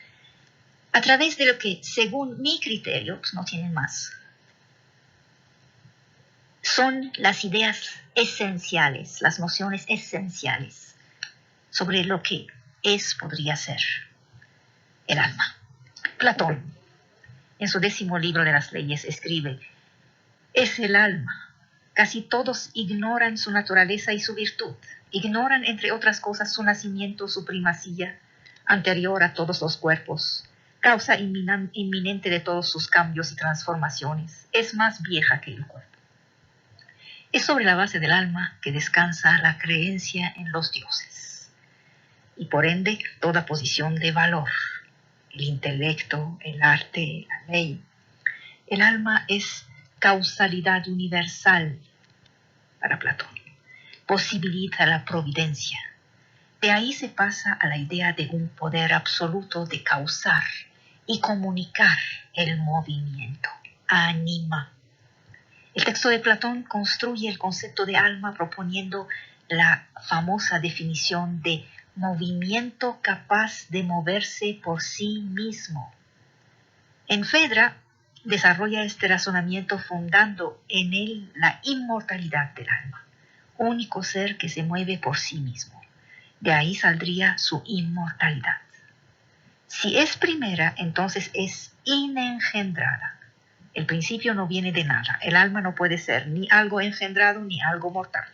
a través de lo que, según mi criterio, no tienen más, son las ideas esenciales, las nociones esenciales sobre lo que podría ser el alma. Platón, en su 10º libro de las leyes, escribe: es el alma. Casi todos ignoran su naturaleza y su virtud. Ignoran, entre otras cosas, su nacimiento, su primacía, anterior a todos los cuerpos, causa inminente de todos sus cambios y transformaciones. Es más vieja que el cuerpo. Es sobre la base del alma que descansa la creencia en los dioses, y por ende toda posición de valor, el intelecto, el arte, la ley. El alma es causalidad universal para Platón, posibilita la providencia. De ahí se pasa a la idea de un poder absoluto de causar y comunicar el movimiento, anima. El texto de Platón construye el concepto de alma proponiendo la famosa definición de movimiento capaz de moverse por sí mismo. En Fedra desarrolla este razonamiento fundando en él la inmortalidad del alma, único ser que se mueve por sí mismo. De ahí saldría su inmortalidad. Si es primera, entonces es inengendrada. El principio no viene de nada. El alma no puede ser ni algo engendrado ni algo mortal.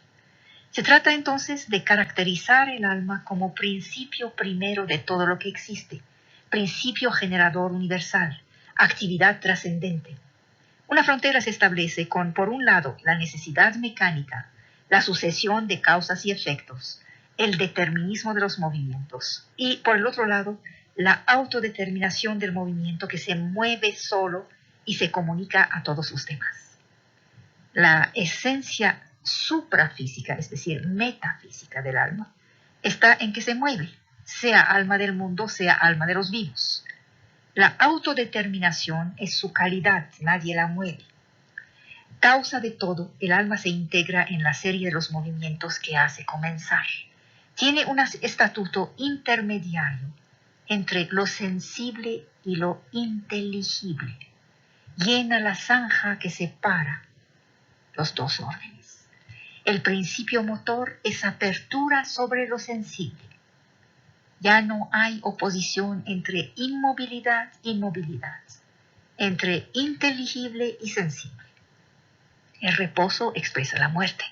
Se trata entonces de caracterizar el alma como principio primero de todo lo que existe, principio generador universal, actividad trascendente. Una frontera se establece con, por un lado, la necesidad mecánica, la sucesión de causas y efectos, el determinismo de los movimientos, y por el otro lado, la autodeterminación del movimiento que se mueve solo y se comunica a todos los demás. La esencia suprafísica, es decir, metafísica del alma, está en que se mueve, sea alma del mundo, sea alma de los vivos. La autodeterminación es su calidad, nadie la mueve. Causa de todo, el alma se integra en la serie de los movimientos que hace comenzar. Tiene un estatuto intermediario entre lo sensible y lo inteligible. Llena la zanja que separa los dos órdenes. El principio motor es apertura sobre lo sensible. Ya no hay oposición entre inmovilidad y movilidad, entre inteligible y sensible. El reposo expresa la muerte.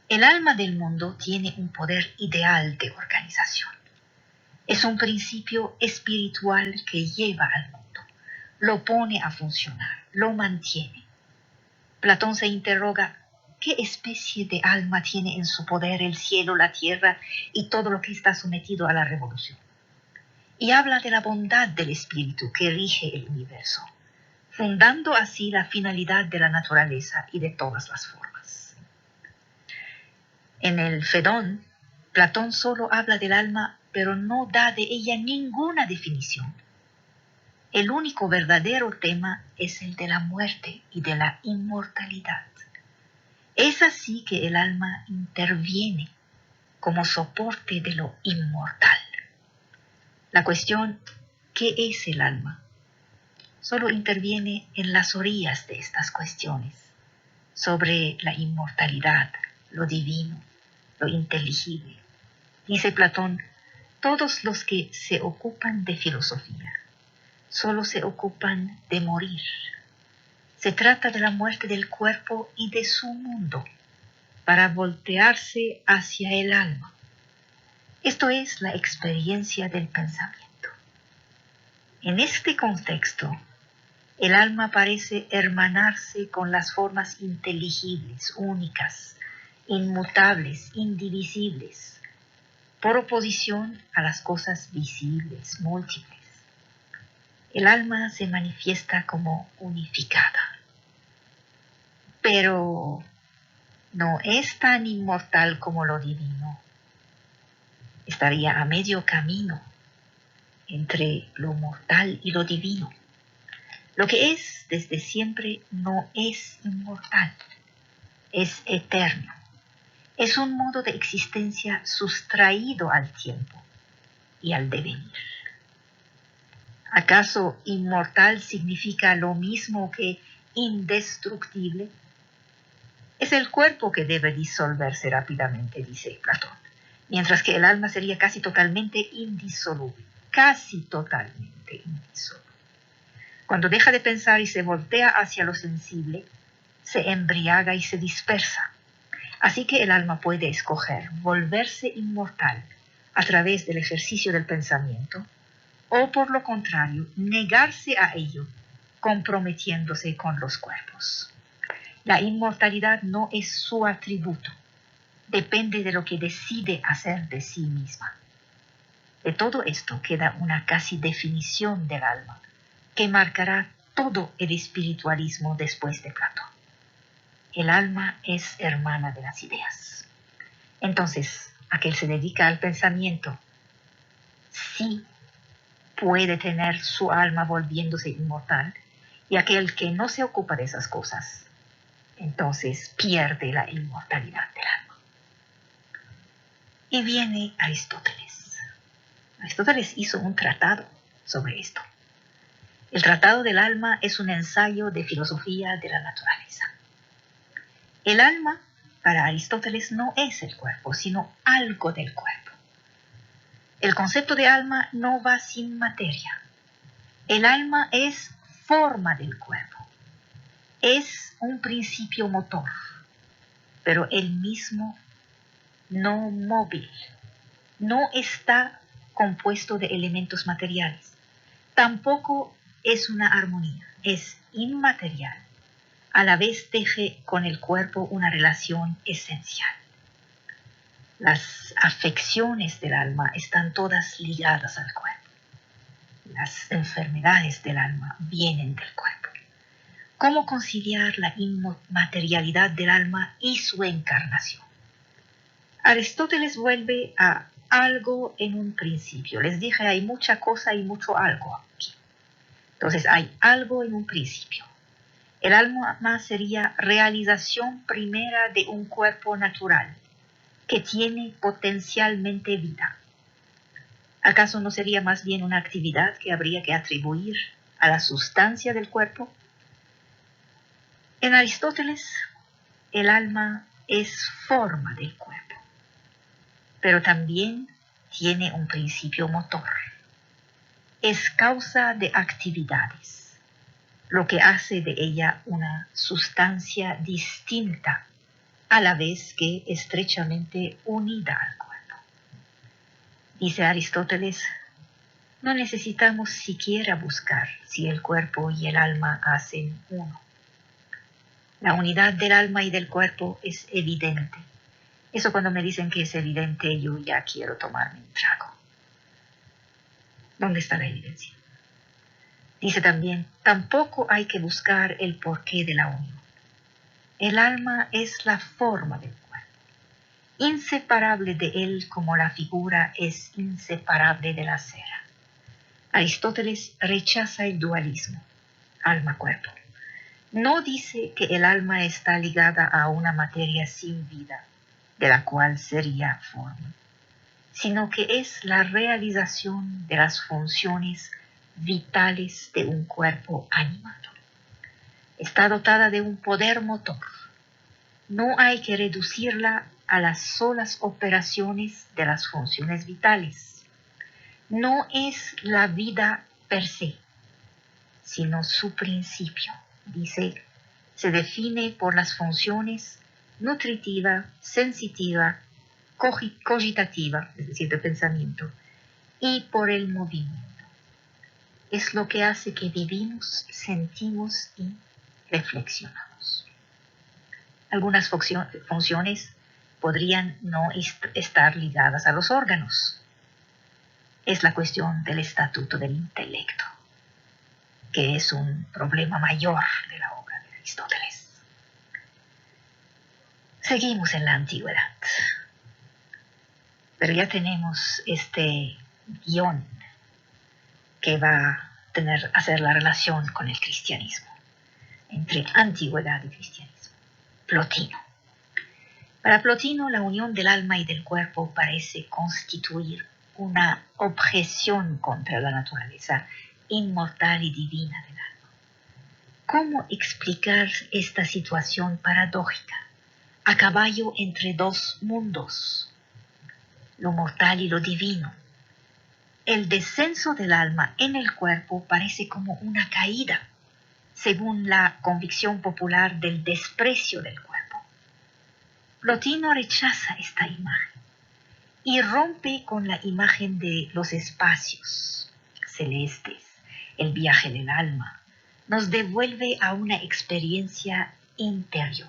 El alma del mundo tiene un poder ideal de organización. Es un principio espiritual que lleva al mundo, lo pone a funcionar, lo mantiene. Platón se interroga, ¿qué especie de alma tiene en su poder el cielo, la tierra y todo lo que está sometido a la revolución? Y habla de la bondad del espíritu que rige el universo, fundando así la finalidad de la naturaleza y de todas las formas. En el Fedón, Platón solo habla del alma, pero no da de ella ninguna definición. El único verdadero tema es el de la muerte y de la inmortalidad. Es así que el alma interviene como soporte de lo inmortal. La cuestión, ¿qué es el alma? Solo interviene en las orillas de estas cuestiones, sobre la inmortalidad, lo divino, lo inteligible. Dice Platón, todos los que se ocupan de filosofía solo se ocupan de morir. Se trata de la muerte del cuerpo y de su mundo para voltearse hacia el alma. Esto es la experiencia del pensamiento. En este contexto, el alma parece hermanarse con las formas inteligibles, únicas, inmutables, indivisibles, por oposición a las cosas visibles, múltiples. El alma se manifiesta como unificada, pero no es tan inmortal como lo divino. Estaría a medio camino entre lo mortal y lo divino. Lo que es desde siempre no es inmortal, es eterno. Es un modo de existencia sustraído al tiempo y al devenir. ¿Acaso inmortal significa lo mismo que indestructible? Es el cuerpo que debe disolverse rápidamente, dice Platón, mientras que el alma sería casi totalmente indisoluble, casi totalmente indisoluble. Cuando deja de pensar y se voltea hacia lo sensible, se embriaga y se dispersa. Así que el alma puede escoger volverse inmortal a través del ejercicio del pensamiento, o por lo contrario, negarse a ello, comprometiéndose con los cuerpos. La inmortalidad no es su atributo, depende de lo que decide hacer de sí misma. De todo esto queda una casi definición del alma, que marcará todo el espiritualismo después de Platón. El alma es hermana de las ideas. Entonces, aquel se dedica al pensamiento, sí puede tener su alma volviéndose inmortal, y aquel que no se ocupa de esas cosas, entonces pierde la inmortalidad del alma. Y viene Aristóteles. Aristóteles hizo un tratado sobre esto. El Tratado del Alma es un ensayo de filosofía de la naturaleza. El alma, para Aristóteles, no es el cuerpo, sino algo del cuerpo. El concepto de alma no va sin materia. El alma es forma del cuerpo. Es un principio motor, pero él mismo no móvil. No está compuesto de elementos materiales. Tampoco es una armonía, es inmaterial. A la vez teje con el cuerpo una relación esencial. Las afecciones del alma están todas ligadas al cuerpo. Las enfermedades del alma vienen del cuerpo. ¿Cómo conciliar la inmaterialidad del alma y su encarnación? Aristóteles vuelve a algo en un principio. Les dije, hay mucha cosa y mucho algo aquí. Entonces, hay algo en un principio. El alma sería realización primera de un cuerpo natural que tiene potencialmente vida. ¿Acaso no sería más bien una actividad que habría que atribuir a la sustancia del cuerpo? En Aristóteles, el alma es forma del cuerpo, pero también tiene un principio motor. Es causa de actividades, lo que hace de ella una sustancia distinta, a la vez que estrechamente unida al cuerpo. Dice Aristóteles, no necesitamos siquiera buscar si el cuerpo y el alma hacen uno. La unidad del alma y del cuerpo es evidente. Eso cuando me dicen que es evidente, yo ya quiero tomarme un trago. ¿Dónde está la evidencia? Dice también, tampoco hay que buscar el porqué de la unión. El alma es la forma del cuerpo, inseparable de él como la figura es inseparable de la cera. Aristóteles rechaza el dualismo, alma-cuerpo. No dice que el alma está ligada a una materia sin vida, de la cual sería forma, sino que es la realización de las funciones vitales de un cuerpo animado. Está dotada de un poder motor. No hay que reducirla a las solas operaciones de las funciones vitales. No es la vida per se, sino su principio. Dice, se define por las funciones nutritiva, sensitiva, cogitativa, es decir, de pensamiento, y por el movimiento. Es lo que hace que vivimos, sentimos y reflexionamos. Algunas funciones podrían no estar ligadas a los órganos. Es la cuestión del estatuto del intelecto, que es un problema mayor de la obra de Aristóteles. Seguimos en la antigüedad, pero ya tenemos este guión que va a hacer la relación con el cristianismo, entre antigüedad y cristianismo. Plotino. Para Plotino, la unión del alma y del cuerpo parece constituir una objeción contra la naturaleza inmortal y divina del alma. ¿Cómo explicar esta situación paradójica, a caballo entre dos mundos, lo mortal y lo divino? El descenso del alma en el cuerpo parece como una caída, según la convicción popular del desprecio del cuerpo. Plotino rechaza esta imagen y rompe con la imagen de los espacios celestes. El viaje del alma nos devuelve a una experiencia interior.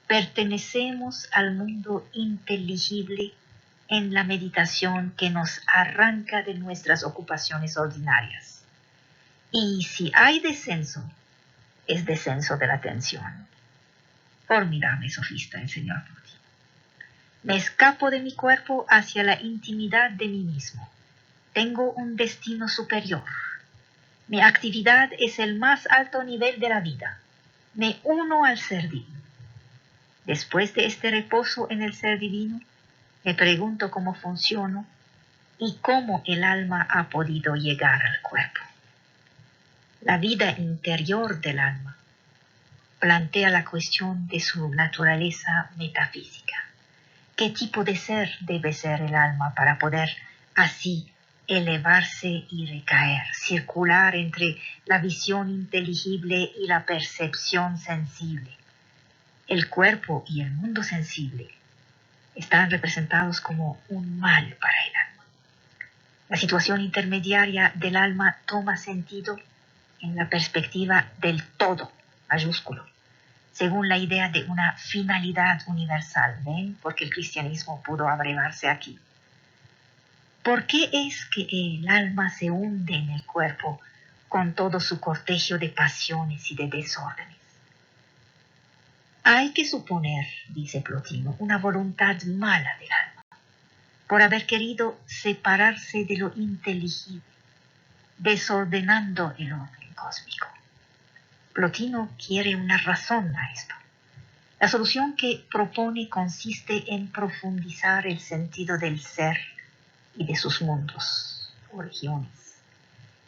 Pertenecemos al mundo inteligible en la meditación que nos arranca de nuestras ocupaciones ordinarias. Y si hay descenso, es descenso de la atención. Formidable sofista el señor Plotino. Me escapo de mi cuerpo hacia la intimidad de mí mismo. Tengo un destino superior. Mi actividad es el más alto nivel de la vida. Me uno al ser divino. Después de este reposo en el ser divino, me pregunto cómo funciono y cómo el alma ha podido llegar al cuerpo. La vida interior del alma plantea la cuestión de su naturaleza metafísica. ¿Qué tipo de ser debe ser el alma para poder así elevarse y recaer, circular entre la visión inteligible y la percepción sensible? El cuerpo y el mundo sensible están representados como un mal para el alma. La situación intermediaria del alma toma sentido en la perspectiva del todo, mayúsculo, según la idea de una finalidad universal. ¿Ven? Porque el cristianismo pudo abrevarse aquí. ¿Por qué es que el alma se hunde en el cuerpo con todo su cortejo de pasiones y de desórdenes. Hay que suponer, dice Plotino, una voluntad mala del alma, por haber querido separarse de lo inteligible, desordenando el orden cósmico. Plotino quiere una razón a esto. La solución que propone consiste en profundizar el sentido del ser y de sus mundos o regiones.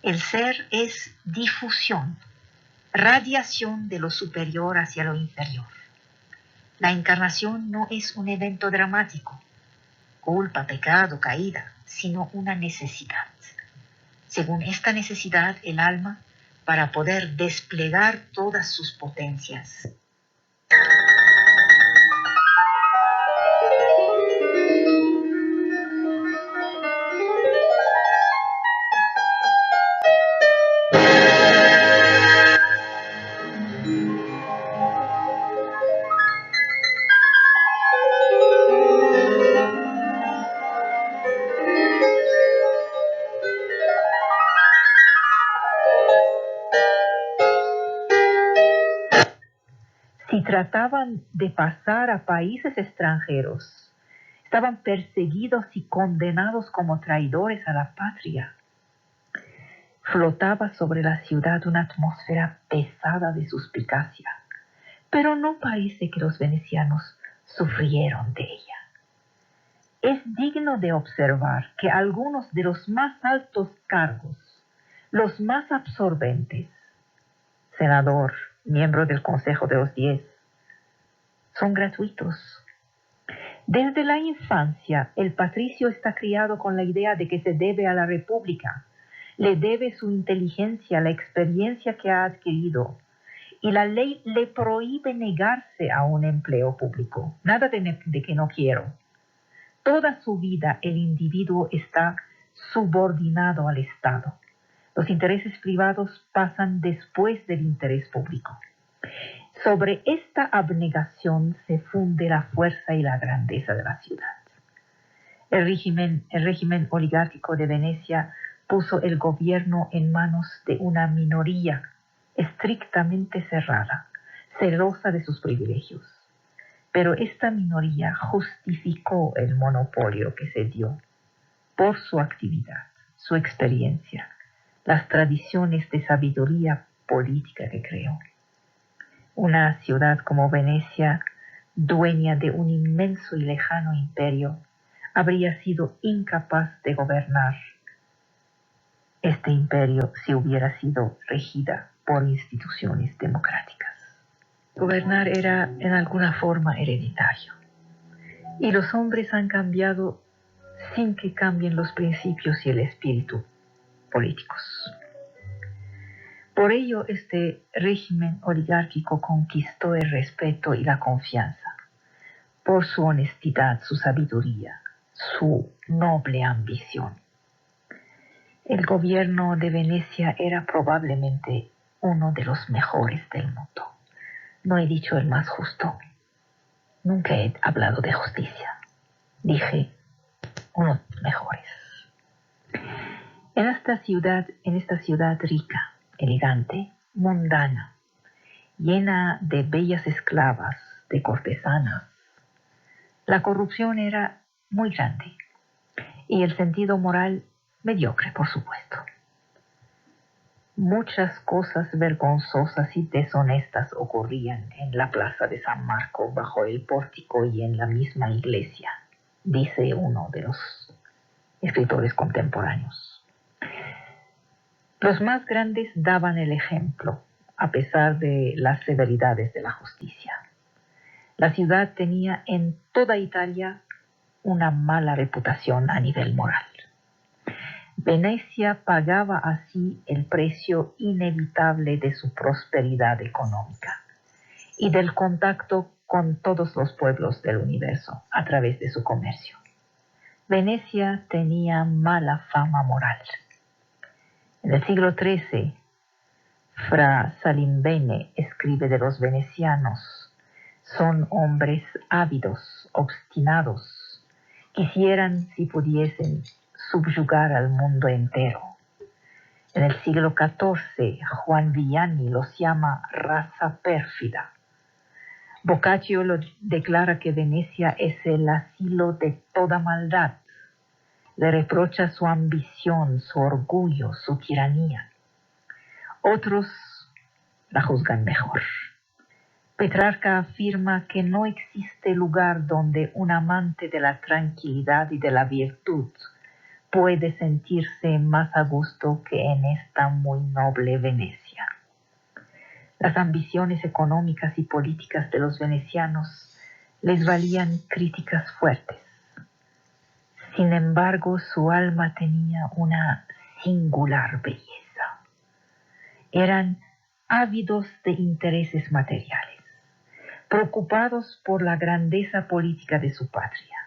El ser es difusión, radiación de lo superior hacia lo inferior. La encarnación no es un evento dramático, culpa, pecado, caída, sino una necesidad. Según esta necesidad, el alma, para poder desplegar todas sus potencias, si trataban de pasar a países extranjeros, estaban perseguidos y condenados como traidores a la patria. Flotaba sobre la ciudad una atmósfera pesada de suspicacia, pero no parece que los venecianos sufrieron de ella. Es digno de observar que algunos de los más altos cargos, los más absorbentes, senador, miembro del Consejo de los 10, son gratuitos. Desde la infancia, el patricio está criado con la idea de que se debe a la república, le debe su inteligencia, la experiencia que ha adquirido, y la ley le prohíbe negarse a un empleo público. Nada de que no quiero. Toda su vida el individuo está subordinado al Estado. Los intereses privados pasan después del interés público. Sobre esta abnegación se funde la fuerza y la grandeza de la ciudad. El régimen oligárquico de Venecia puso el gobierno en manos de una minoría estrictamente cerrada, celosa de sus privilegios. Pero esta minoría justificó el monopolio que se dio por su actividad, su experiencia, las tradiciones de sabiduría política que creó. Una ciudad como Venecia, dueña de un inmenso y lejano imperio, habría sido incapaz de gobernar este imperio si hubiera sido regida por instituciones democráticas. Gobernar era en alguna forma hereditario, y los hombres han cambiado sin que cambien los principios y el espíritu políticos. Por ello, este régimen oligárquico conquistó el respeto y la confianza, por su honestidad, su sabiduría, su noble ambición. El gobierno de Venecia era probablemente uno de los mejores del mundo. No he dicho el más justo. Nunca he hablado de justicia. Dije uno de los mejores. En esta ciudad rica, elegante, mundana, llena de bellas esclavas, de cortesanas, la corrupción era muy grande y el sentido moral mediocre, por supuesto. Muchas cosas vergonzosas y deshonestas ocurrían en la plaza de San Marco, bajo el pórtico y en la misma iglesia, dice uno de los escritores contemporáneos. Los más grandes daban el ejemplo, a pesar de las severidades de la justicia. La ciudad tenía en toda Italia una mala reputación a nivel moral. Venecia pagaba así el precio inevitable de su prosperidad económica y del contacto con todos los pueblos del universo a través de su comercio. Venecia tenía mala fama moral. En el siglo XIII, Fra Salimbene escribe de los venecianos: son hombres ávidos, obstinados, quisieran, si pudiesen, subyugar al mundo entero. En el siglo XIV, Juan Villani los llama raza pérfida. Boccaccio lo declara que Venecia es el asilo de toda maldad. Le reprocha su ambición, su orgullo, su tiranía. Otros la juzgan mejor. Petrarca afirma que no existe lugar donde un amante de la tranquilidad y de la virtud puede sentirse más a gusto que en esta muy noble Venecia. Las ambiciones económicas y políticas de los venecianos les valían críticas fuertes. Sin embargo, su alma tenía una singular belleza. Eran ávidos de intereses materiales, preocupados por la grandeza política de su patria,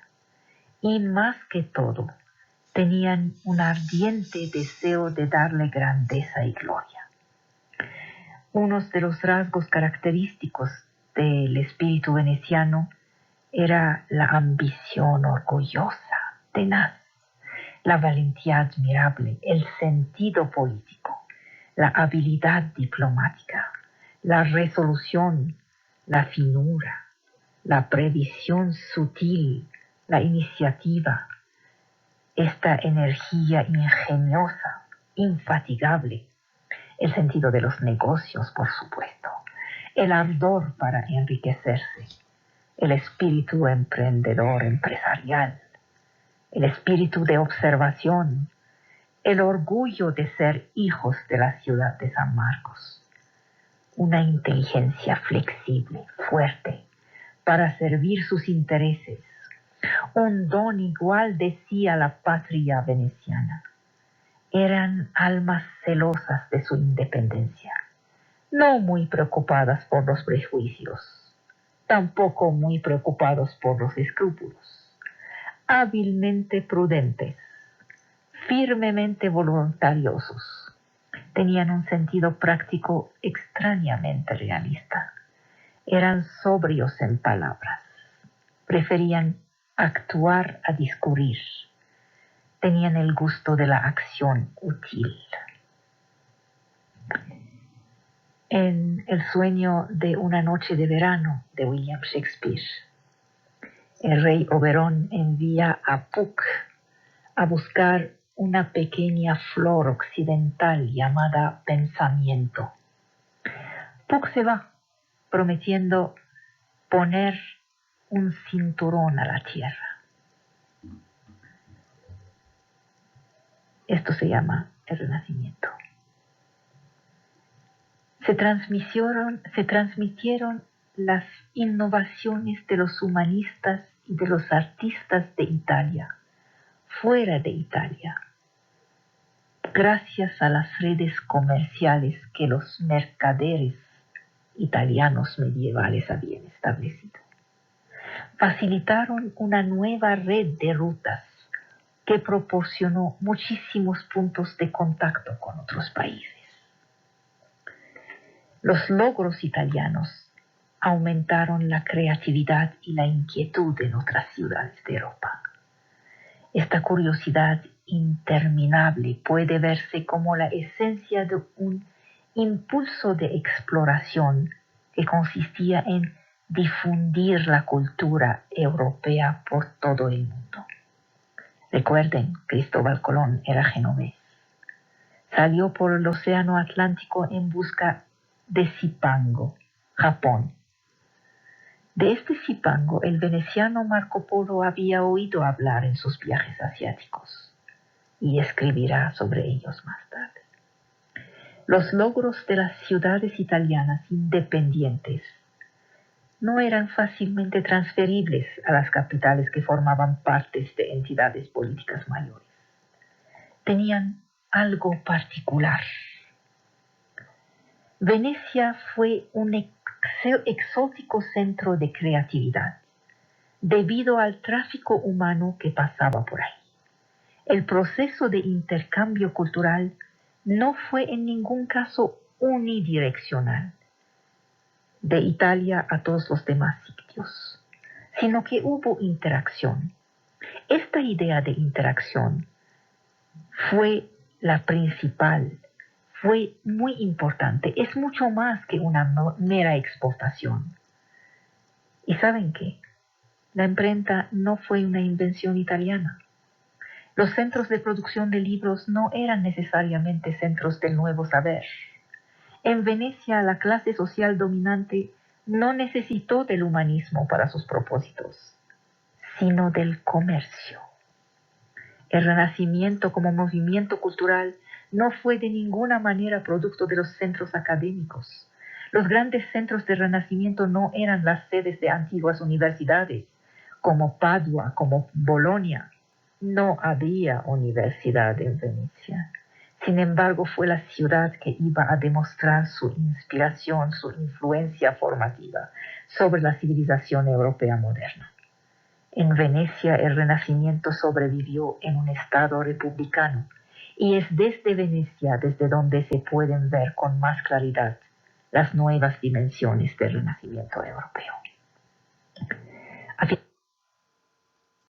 y más que todo, tenían un ardiente deseo de darle grandeza y gloria. Uno de los rasgos característicos del espíritu veneciano era la ambición orgullosa, tenaz, la valentía admirable, el sentido político, la habilidad diplomática, la resolución, la finura, la previsión sutil, la iniciativa, esta energía ingeniosa, infatigable, el sentido de los negocios, por supuesto, el ardor para enriquecerse, el espíritu emprendedor, empresarial, el espíritu de observación, el orgullo de ser hijos de la ciudad de San Marcos, una inteligencia flexible, fuerte, para servir sus intereses, un don igual de sí a la patria veneciana. Eran almas celosas de su independencia, no muy preocupadas por los prejuicios, tampoco muy preocupados por los escrúpulos, hábilmente prudentes, firmemente voluntariosos. Tenían un sentido práctico extrañamente realista. Eran sobrios en palabras. Preferían actuar a discurrir. Tenían el gusto de la acción útil. En El sueño de una noche de verano de William Shakespeare, el rey Oberón envía a Puck a buscar una pequeña flor occidental llamada pensamiento. Puck se va, prometiendo poner un cinturón a la tierra. Esto se llama el Renacimiento. Se transmitieron las innovaciones de los humanistas y de los artistas de Italia, fuera de Italia, gracias a las redes comerciales que los mercaderes italianos medievales habían establecido. Facilitaron una nueva red de rutas que proporcionó muchísimos puntos de contacto con otros países. Los logros italianos aumentaron la creatividad y la inquietud en otras ciudades de Europa. Esta curiosidad interminable puede verse como la esencia de un impulso de exploración que consistía en difundir la cultura europea por todo el mundo. Recuerden, Cristóbal Colón era genovés. Salió por el Océano Atlántico en busca de Cipango, Japón. De este Cipango, el veneciano Marco Polo había oído hablar en sus viajes asiáticos y escribirá sobre ellos más tarde. Los logros de las ciudades italianas independientes no eran fácilmente transferibles a las capitales que formaban partes de entidades políticas mayores. Tenían algo particular. Venecia fue un exótico centro de creatividad debido al tráfico humano que pasaba por ahí. El proceso de intercambio cultural no fue en ningún caso unidireccional, de Italia a todos los demás sitios, sino que hubo interacción. Esta idea de interacción fue la principal fue muy importante. Es mucho más que una mera exportación. ¿Y saben qué? La imprenta no fue una invención italiana. Los centros de producción de libros no eran necesariamente centros del nuevo saber. En Venecia, la clase social dominante no necesitó del humanismo para sus propósitos, sino del comercio. El Renacimiento como movimiento cultural no fue de ninguna manera producto de los centros académicos. Los grandes centros de Renacimiento no eran las sedes de antiguas universidades, como Padua, como Bolonia. No había universidad en Venecia. Sin embargo, fue la ciudad que iba a demostrar su inspiración, su influencia formativa sobre la civilización europea moderna. En Venecia el Renacimiento sobrevivió en un estado republicano y es desde Venecia desde donde se pueden ver con más claridad las nuevas dimensiones del Renacimiento europeo.